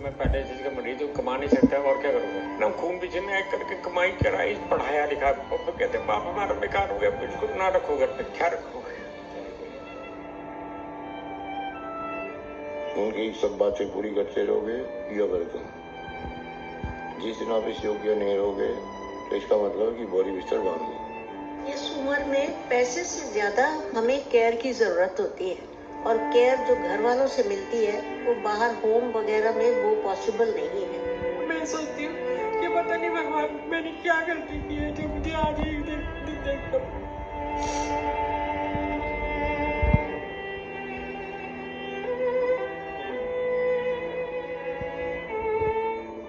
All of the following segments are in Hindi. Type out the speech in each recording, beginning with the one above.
मैं पहले चीज का मरीज हूँ, कमा नहीं सकता और क्या करूँगा ना, खून पीछे में एक करके कमाई कराई, पढ़ाया लिखा। और तो कहते बाप हमारा बेकार हो गया, बिल्कुल ना रखो घर पे, क्या रखोगे। उनकी सब बातें पूरी करते रहोगे या वेलकम। जिस दिन आप इस योग्य नहीं रहोगे तो इसका मतलब कि बोरी बिस्तर बांध दो। इस उम्र में पैसे से ज्यादा हमें केयर की जरूरत होती है, और केयर जो घर वालों से मिलती है वो बाहर होम वगैरह में वो पॉसिबल नहीं है। मैं सोचती हूँ कि पता नहीं भगवान मैंने क्या गलती की है जो मुझे आज ही देख कर।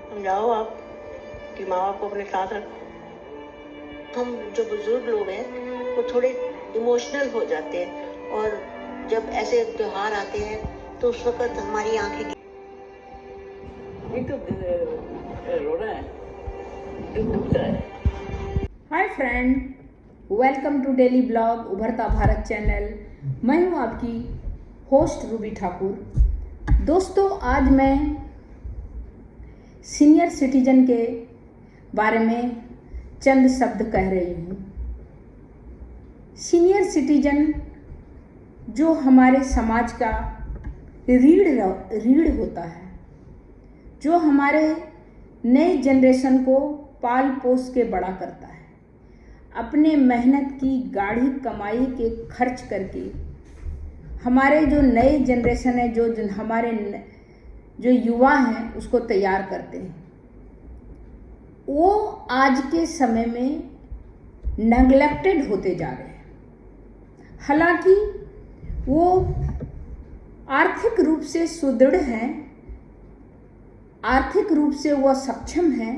समझाओ आप कि माँ बाप को अपने साथ रखो। हम जो बुजुर्ग लोग हैं वो थोड़े इमोशनल हो जाते हैं, और जब ऐसे त्योहार आते हैं तो उस वक्त हमारी आंखें तो रो रहा है, दुख रहा है। Hi friend, welcome to daily blog Ubharta Bharat channel. मैं हूँ आपकी होस्ट रूबी ठाकुर। दोस्तों, आज मैं सीनियर सिटीजन के बारे में चंद शब्द कह रही हूँ। सीनियर सिटीजन जो हमारे समाज का रीढ़ होता है, जो हमारे नए जनरेशन को पाल पोस के बड़ा करता है, अपने मेहनत की गाढ़ी कमाई के खर्च करके हमारे जो नए जनरेशन है, जो हमारे जो युवा हैं उसको तैयार करते हैं। वो आज के समय में नेग्लेक्टेड होते जा रहे हैं। हालांकि वो आर्थिक रूप से सुदृढ़ हैं, आर्थिक रूप से वह सक्षम हैं,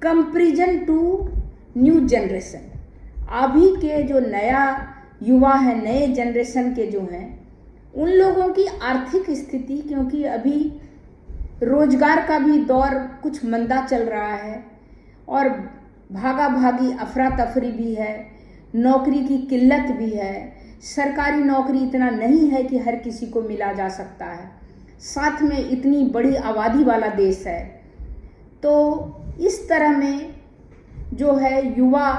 कंपैरिजन टू न्यू जनरेशन। अभी के जो नया युवा है, नए जनरेशन के जो हैं, उन लोगों की आर्थिक स्थिति, क्योंकि अभी रोजगार का भी दौर कुछ मंदा चल रहा है और भागा भागी अफरा तफरी भी है, नौकरी की किल्लत भी है, सरकारी नौकरी इतना नहीं है कि हर किसी को मिला जा सकता है, साथ में इतनी बड़ी आबादी वाला देश है। तो इस तरह में जो है युवा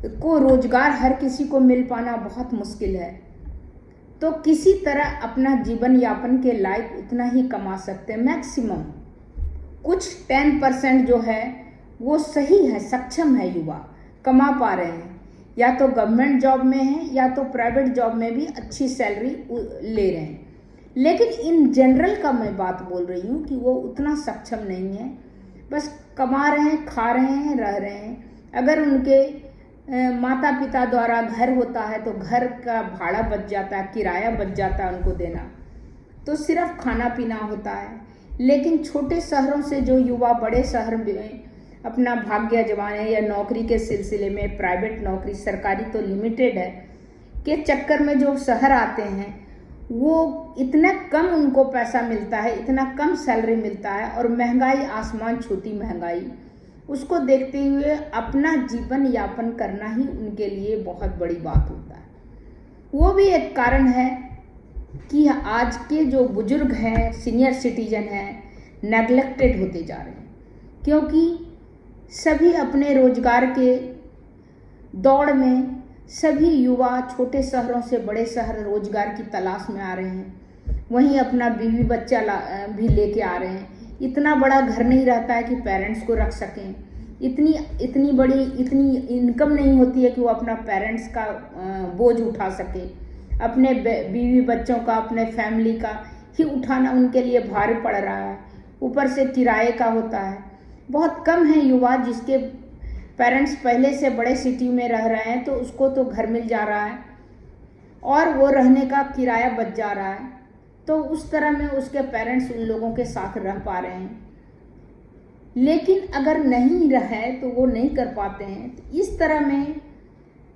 को रोजगार हर किसी को मिल पाना बहुत मुश्किल है। तो किसी तरह अपना जीवन यापन के लायक उतना ही कमा सकते हैं, मैक्सिमम कुछ 10% जो है वो सही है, सक्षम है, युवा कमा पा रहे हैं, या तो गवर्नमेंट जॉब में है या तो प्राइवेट जॉब में भी अच्छी सैलरी ले रहे हैं। लेकिन इन जनरल का मैं बात बोल रही हूँ कि वो उतना सक्षम नहीं है, बस कमा रहे हैं, खा रहे हैं, रह रहे हैं। अगर उनके माता पिता द्वारा घर होता है तो घर का भाड़ा बच जाता है, किराया बच जाता है उनको देना, तो सिर्फ खाना पीना होता है। लेकिन छोटे शहरों से जो युवा बड़े शहर में अपना भाग्य जमाने या नौकरी के सिलसिले में, प्राइवेट नौकरी, सरकारी तो लिमिटेड है, के चक्कर में जो शहर आते हैं वो इतना कम उनको पैसा मिलता है, इतना कम सैलरी मिलता है, और महंगाई आसमान छूती महंगाई, उसको देखते हुए अपना जीवन यापन करना ही उनके लिए बहुत बड़ी बात होता है। वो भी एक कारण है कि आज के जो बुजुर्ग हैं, सीनियर सिटीजन हैं, नेग्लेक्टेड होते जा रहे हैं, क्योंकि सभी अपने रोजगार के दौड़ में सभी युवा छोटे शहरों से बड़े शहर रोजगार की तलाश में आ रहे हैं। वहीं अपना बीवी बच्चा भी लेके आ रहे हैं। इतना बड़ा घर नहीं रहता है कि पेरेंट्स को रख सकें, इतनी बड़ी इनकम नहीं होती है कि वो अपना पेरेंट्स का बोझ उठा सके। अपने बीवी बच्चों का, अपने फैमिली का ही उठाना उनके लिए भारी पड़ रहा है, ऊपर से किराए का होता है। बहुत कम है युवा जिसके पेरेंट्स पहले से बड़े सिटी में रह रहे हैं, तो उसको तो घर मिल जा रहा है और वो रहने का किराया बच जा रहा है, तो उस तरह में उसके पेरेंट्स उन लोगों के साथ रह पा रहे हैं। लेकिन अगर नहीं रहे तो वो नहीं कर पाते हैं। तो इस तरह में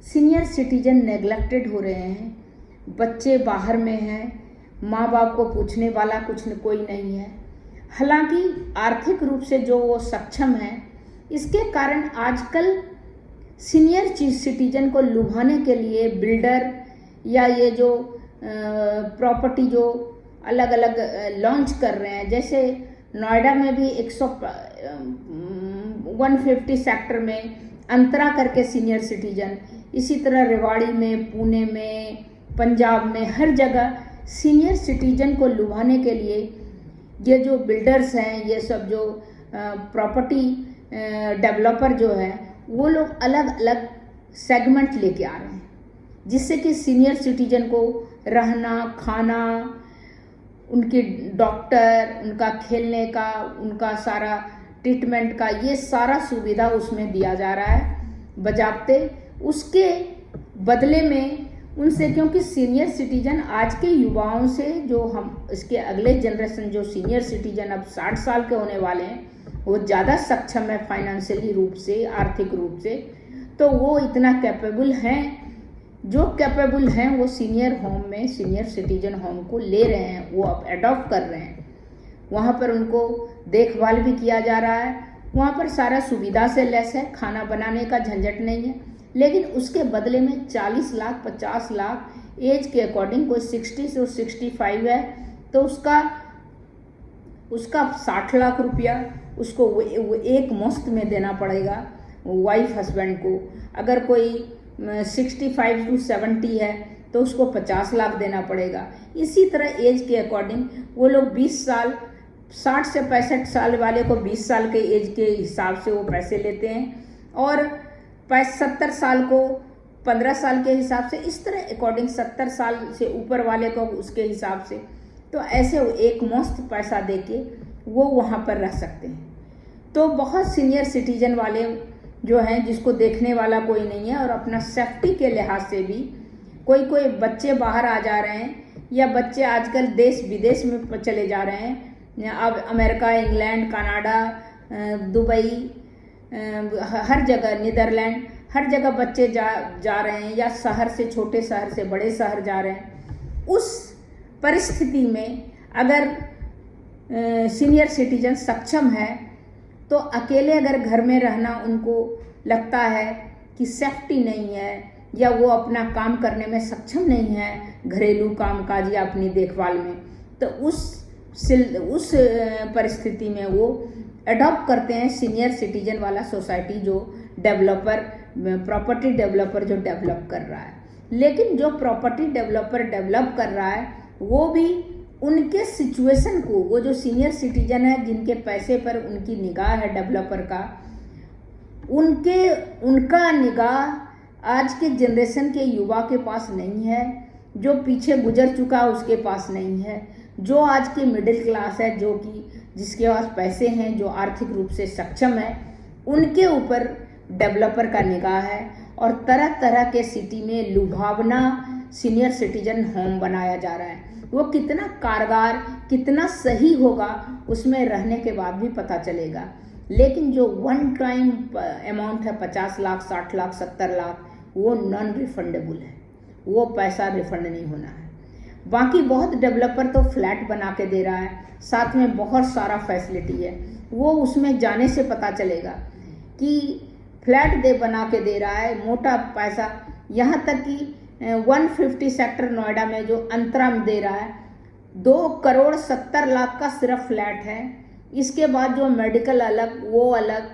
सीनियर सिटीजन नेग्लेक्टेड हो रहे हैं। बच्चे बाहर में हैं, माँ बाप को पूछने वाला कोई नहीं है। हालांकि आर्थिक रूप से जो वो सक्षम है, इसके कारण आजकल सीनियर सिटीजन को लुभाने के लिए बिल्डर या ये जो प्रॉपर्टी जो अलग अलग लॉन्च कर रहे हैं, जैसे नोएडा में भी 150 सेक्टर में अंतरा करके सीनियर सिटीजन, इसी तरह रेवाड़ी में, पुणे में, पंजाब में, हर जगह सीनियर सिटीजन को लुभाने के लिए ये जो बिल्डर्स हैं, ये सब जो प्रॉपर्टी डेवलपर जो है, वो लोग अलग अलग सेगमेंट लेके आ रहे हैं, जिससे कि सीनियर सिटीजन को रहना, खाना, उनकी डॉक्टर, उनका खेलने का, उनका सारा ट्रीटमेंट का, ये सारा सुविधा उसमें दिया जा रहा है बजाते। उसके बदले में उनसे, क्योंकि सीनियर सिटीजन आज के युवाओं से, जो हम इसके अगले जनरेशन जो सीनियर सिटीजन अब 60 साल के होने वाले हैं, वो ज़्यादा सक्षम है फाइनेंशियली रूप से, आर्थिक रूप से, तो वो इतना कैपेबल हैं, जो कैपेबल हैं वो सीनियर होम में, सीनियर सिटीजन होम को ले रहे हैं, वो अब अडॉप्ट कर रहे हैं। वहाँ पर उनको देखभाल भी किया जा रहा है, वहाँ पर सारा सुविधा से लैस है, खाना बनाने का झंझट नहीं है, लेकिन उसके बदले में 40 लाख 50 लाख एज के अकॉर्डिंग, कोई 60 से 65 है तो उसका 60 लाख रुपया उसको वो एक मुश्त में देना पड़ेगा वाइफ हस्बैंड को। अगर कोई 65 to 70 है तो उसको 50 लाख देना पड़ेगा। इसी तरह एज के अकॉर्डिंग वो लोग 20 साल, 60 से 65 साल वाले को 20 साल के एज के हिसाब से वो पैसे लेते हैं, और 70 साल को 15 साल के हिसाब से, इस तरह अकॉर्डिंग 70 साल से ऊपर वाले को उसके हिसाब से, तो ऐसे एक मुश्त पैसा देके वो वहाँ पर रह सकते हैं। तो बहुत सीनियर सिटीजन वाले जो हैं, जिसको देखने वाला कोई नहीं है, और अपना सेफ्टी के लिहाज से भी कोई बच्चे बाहर आ जा रहे हैं, या बच्चे आजकल देश विदेश में चले जा रहे हैं। अब अमेरिका, इंग्लैंड, कनाडा, दुबई, हर जगह, नीदरलैंड, हर जगह बच्चे जा रहे हैं, या शहर से, छोटे शहर से बड़े शहर जा रहे हैं। उस परिस्थिति में अगर सीनियर सिटीजन सक्षम है, तो अकेले अगर घर में रहना उनको लगता है कि सेफ्टी नहीं है, या वो अपना काम करने में सक्षम नहीं है, घरेलू कामकाज या अपनी देखभाल में, तो उस परिस्थिति में वो अडॉप्ट करते हैं सीनियर सिटीजन वाला सोसाइटी, जो डेवलपर, प्रॉपर्टी डेवलपर जो डेवलप कर रहा है। लेकिन जो प्रॉपर्टी डेवलपर डेवलप कर रहा है, वो भी उनके सिचुएशन को, वो जो सीनियर सिटीजन है जिनके पैसे पर उनकी निगाह है डेवलपर का, उनका निगाह आज के जनरेशन के युवा के पास नहीं है, जो पीछे गुजर चुका उसके पास नहीं है, जो आज की मिडिल क्लास है, जो कि जिसके पास पैसे हैं, जो आर्थिक रूप से सक्षम है, उनके ऊपर डेवलपर का निगाह है, और तरह तरह के सिटी में लुभावना सीनियर सिटीजन होम बनाया जा रहा है। वो कितना कारगर, कितना सही होगा, उसमें रहने के बाद भी पता चलेगा। लेकिन जो वन टाइम अमाउंट है 50 लाख, 60 लाख, 70 लाख, वो नॉन रिफंडेबल है, वो पैसा रिफंड नहीं होना है। बाकी बहुत डेवलपर तो फ्लैट बना के दे रहा है, साथ में बहुत सारा फैसिलिटी है, वो उसमें जाने से पता चलेगा कि फ्लैट बना के दे रहा है, मोटा पैसा। यहाँ तक कि 150 सेक्टर नोएडा में जो अंतरम दे रहा है, 2,70,00,000 का सिर्फ फ्लैट है। इसके बाद जो मेडिकल अलग, वो अलग।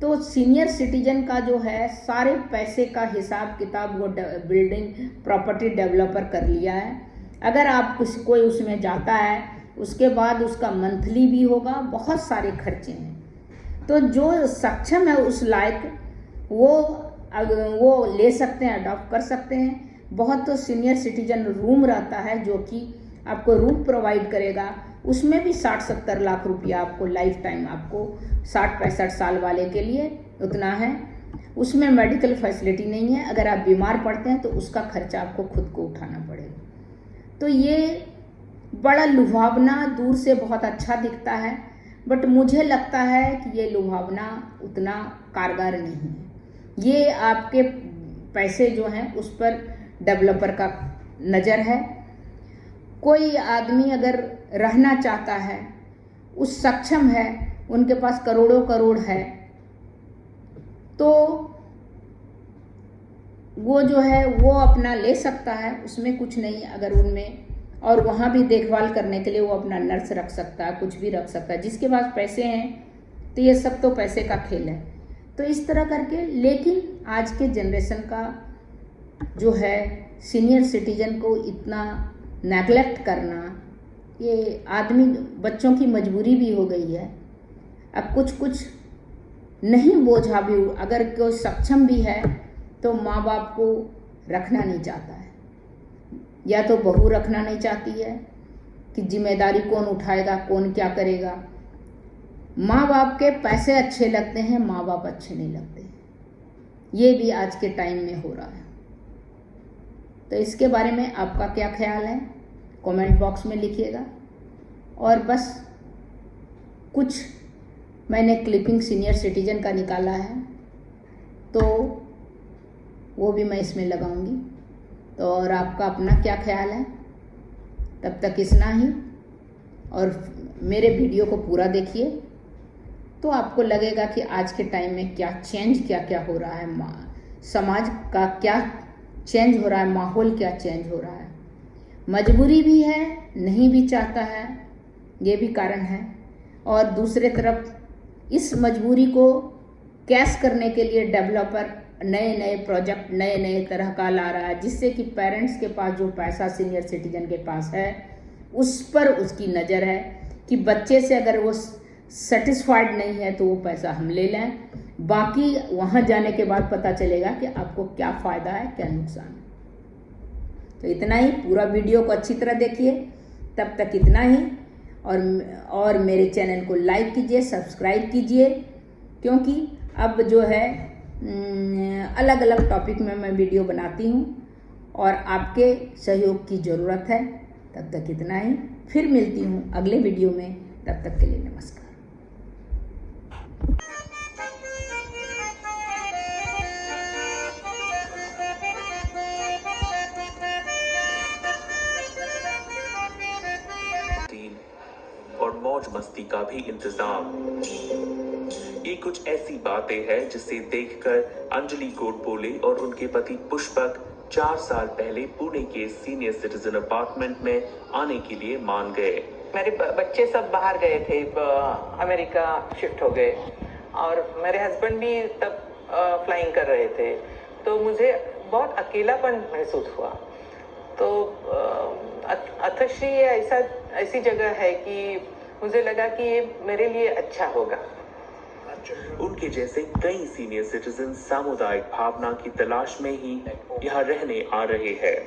तो सीनियर सिटीजन का जो है सारे पैसे का हिसाब किताब वो बिल्डिंग प्रॉपर्टी डेवलपर कर लिया है। अगर आप कोई उसमें जाता है, उसके बाद उसका मंथली भी होगा, बहुत सारे खर्चे हैं। तो जो सक्षम है उस लायक वो ले सकते हैं, अडॉप्ट कर सकते हैं। बहुत तो सीनियर सिटीजन रूम रहता है, जो कि आपको रूम प्रोवाइड करेगा, उसमें भी 60-70 लाख रुपया आपको लाइफ टाइम, आपको 60-65 साल वाले के लिए उतना है। उसमें मेडिकल फैसिलिटी नहीं है, अगर आप बीमार पड़ते हैं तो उसका खर्चा आपको खुद को उठाना पड़ेगा। तो ये बड़ा लुभावना दूर से बहुत अच्छा दिखता है, बट मुझे लगता है कि ये लुभावना उतना कारगर नहीं है। ये आपके पैसे जो हैं उस पर डेवलपर का नज़र है। कोई आदमी अगर रहना चाहता है, उस सक्षम है, उनके पास करोड़ों करोड़ है, तो वो जो है वो अपना ले सकता है, उसमें कुछ नहीं अगर उनमें। और वहाँ भी देखभाल करने के लिए वो अपना नर्स रख सकता है, कुछ भी रख सकता है। जिसके पास पैसे हैं तो ये सब तो पैसे का खेल है। तो इस तरह करके, लेकिन आज के जनरेशन का जो है सीनियर सिटीजन को इतना नेगलेक्ट करना, ये आदमी बच्चों की मजबूरी भी हो गई है। अब कुछ नहीं बोझा भी, अगर कोई सक्षम भी है तो माँ बाप को रखना नहीं चाहता है, या तो बहू रखना नहीं चाहती है कि जिम्मेदारी कौन उठाएगा, कौन क्या करेगा। माँ बाप के पैसे अच्छे लगते हैं, माँ बाप अच्छे नहीं लगते। ये भी आज के टाइम में हो रहा है। तो इसके बारे में आपका क्या ख्याल है, कमेंट बॉक्स में लिखिएगा। और बस कुछ मैंने क्लिपिंग सीनियर सिटीजन का निकाला है, तो वो भी मैं इसमें लगाऊंगी। तो और आपका अपना क्या ख्याल है। तब तक इतना ही, और मेरे वीडियो को पूरा देखिए तो आपको लगेगा कि आज के टाइम में क्या क्या हो रहा है, समाज का क्या चेंज हो रहा है, माहौल क्या चेंज हो रहा है। मजबूरी भी है, नहीं भी चाहता है, ये भी कारण है। और दूसरे तरफ इस मजबूरी को कैश करने के लिए डेवलपर नए प्रोजेक्ट नए तरह का ला रहा है, जिससे कि पेरेंट्स के पास जो पैसा सीनियर सिटीजन के पास है उस पर उसकी नज़र है कि बच्चे से अगर वो सेटिस्फाइड नहीं है तो वो पैसा हम ले लें, बाकी वहाँ जाने के बाद पता चलेगा कि आपको क्या फ़ायदा है, क्या नुकसान है। तो इतना ही, पूरा वीडियो को अच्छी तरह देखिए। तब तक इतना ही, और मेरे चैनल को लाइक कीजिए, सब्सक्राइब कीजिए, क्योंकि अब जो है अलग अलग टॉपिक में मैं वीडियो बनाती हूँ और आपके सहयोग की ज़रूरत है। तब तक इतना ही, फिर मिलती हूँ अगले वीडियो में। तब तक के लिए नमस्कार। और मौज मस्ती का भी इंतजाम। ये कुछ ऐसी बातें हैं जिसे देखकर अंजलि गोडबोले और उनके पति पुष्पक 4 साल पहले पुणे के सीनियर सिटीजन अपार्टमेंट में आने के लिए मान गए। मेरे बच्चे सब बाहर गए थे, अमेरिका शिफ्ट हो गए, और मेरे हस्बैंड भी तब फ्लाइंग कर रहे थे, तो मुझे बहुत अकेलापन महसूस हुआ। तो अथश्री ऐसी जगह है कि मुझे लगा कि ये मेरे लिए अच्छा होगा। उनके जैसे कई सीनियर सिटीजन सामुदायिक भावना की तलाश में ही यहाँ रहने आ रहे हैं।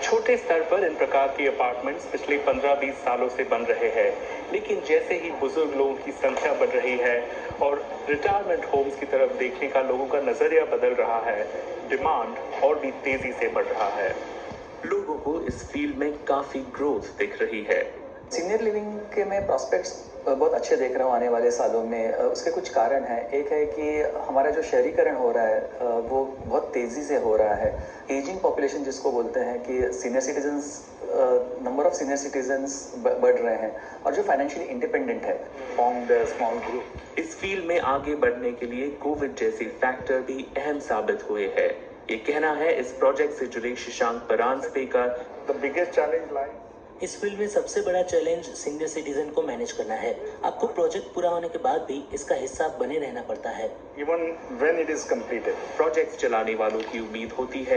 छोटे स्तर पर इन प्रकार के अपार्टमेंट्स पिछले 15-20 सालों से बन रहे हैं, लेकिन जैसे ही बुजुर्ग लोगों की संख्या बढ़ रही है और रिटायरमेंट होम्स की तरफ देखने का लोगों का नजरिया बदल रहा है, डिमांड और भी तेजी से बढ़ रहा है। लोगों को इस फील्ड में काफी ग्रोथ दिख रही है। सीनियर लिविंग के मैं प्रॉस्पेक्ट्स बहुत अच्छे देख रहा हूँ आने वाले सालों में। उसके कुछ कारण हैं। एक है कि हमारा जो शहरीकरण हो रहा है वो बहुत तेज़ी से हो रहा है। एजिंग पॉपुलेशन जिसको बोलते हैं कि senior citizens, number of senior citizens बढ़ रहे हैं, और जो फाइनेंशियली इंडिपेंडेंट है, फॉर्म द स्मॉल ग्रुप। इस फील्ड में आगे बढ़ने के लिए कोविड जैसे फैक्टर भी अहम साबित हुए हैं। ये कहना है इस प्रोजेक्ट से जुड़े शशांक परांजपे का। द बिगेस्ट चैलेंज लाइन, इस फील्ड में सबसे बड़ा चैलेंज सीनियर सिटीजन को मैनेज करना है। आपको प्रोजेक्ट पूरा होने के बाद भी इसका हिस्सा बने रहना पड़ता है। Even when it is completed. Project चलाने वालों की उम्मीद होती है